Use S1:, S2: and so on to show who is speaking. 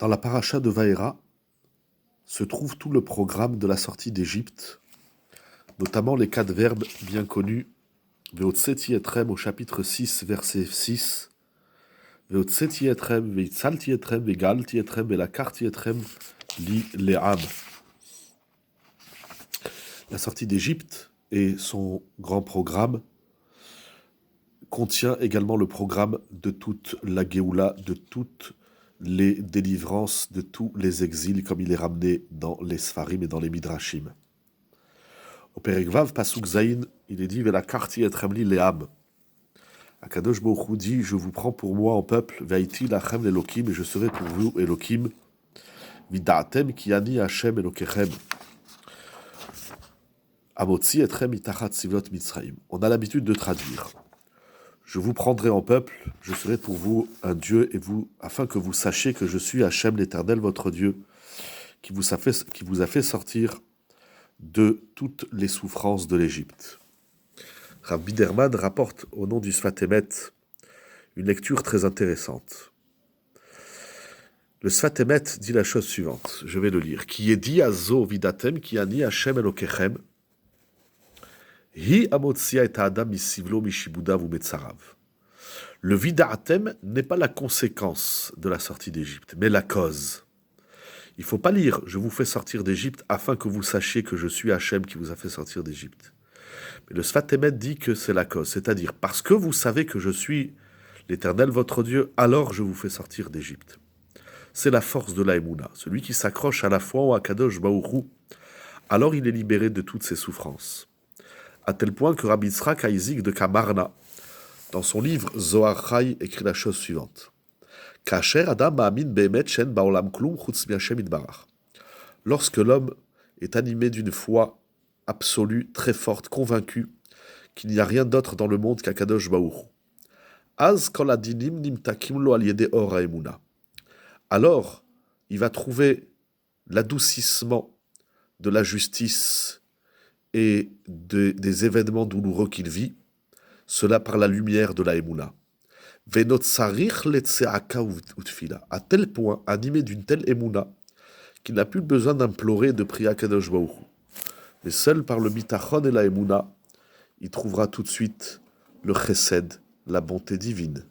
S1: Dans la paracha de Vaera se trouve tout le programme de la sortie d'Égypte, notamment les 4 verbes bien connus Veotseti etrem au chapitre 6, verset 6, Veotseti etrem, Veitzalti etrem, Vegalti etrem, Velakarti etrem, li le'am. La sortie d'Égypte et son grand programme contient également le programme de toute la Géoula, de toutes les délivrances, de tous les exils, comme il est ramené dans les Sfarim et dans les Midrashim. Au Perek Vav, Pasuk Zayin, il est dit Velakarti etrem li le'am. Akadosh Baruch Hu dit, je vous prends pour moi en peuple, Vaiti lachem l'Elokim, et je serai pour vous Elokim, Vida'atem ki ani Hashem Elokechem. Amotzi etrem mitachat sivlot Mitzraim. On a l'habitude de traduire. Je vous prendrai en peuple, je serai pour vous un Dieu, et vous, afin que vous sachiez que je suis Hashem l'Éternel, votre Dieu, qui vous a fait sortir de toutes les souffrances de l'Égypte. Rav Biderman rapporte au nom du Sfat Emet une lecture très intéressante. Le Sfat Emet dit la chose suivante, je vais le lire. Qui est dit azo vidatem ki ani Hashem Elokechem hi amotsia et adam misivlo mishibudav ou metzarav. Le vida'atem n'est pas la conséquence de la sortie d'Égypte, mais la cause. Il ne faut pas lire « Je vous fais sortir d'Égypte afin que vous sachiez que je suis Hachem qui vous a fait sortir d'Égypte ». Mais le Sfat Emet dit que c'est la cause, c'est-à-dire « Parce que vous savez que je suis l'Éternel votre Dieu, alors je vous fais sortir d'Égypte ». C'est la force de la Emouna. Celui qui s'accroche à la foi au Akadosh Baruch Hu, alors il est libéré de toutes ses souffrances. À tel point que Rabbi Yitzhak Haïzik de Kamarna, dans son livre Zohar Chai, écrit la chose suivante. Lorsque l'homme est animé d'une foi absolue, très forte, convaincu qu'il n'y a rien d'autre dans le monde qu'Akadosh Baruch Hu, alors il va trouver l'adoucissement de la justice et des événements douloureux qu'il vit, cela par la lumière de la Emouna. À tel point, animé d'une telle Emouna, qu'il n'a plus besoin d'implorer et de prier à Kadosh Baruch Hu. Mais seul par le bitachon et la Emouna, il trouvera tout de suite le chesed, la bonté divine.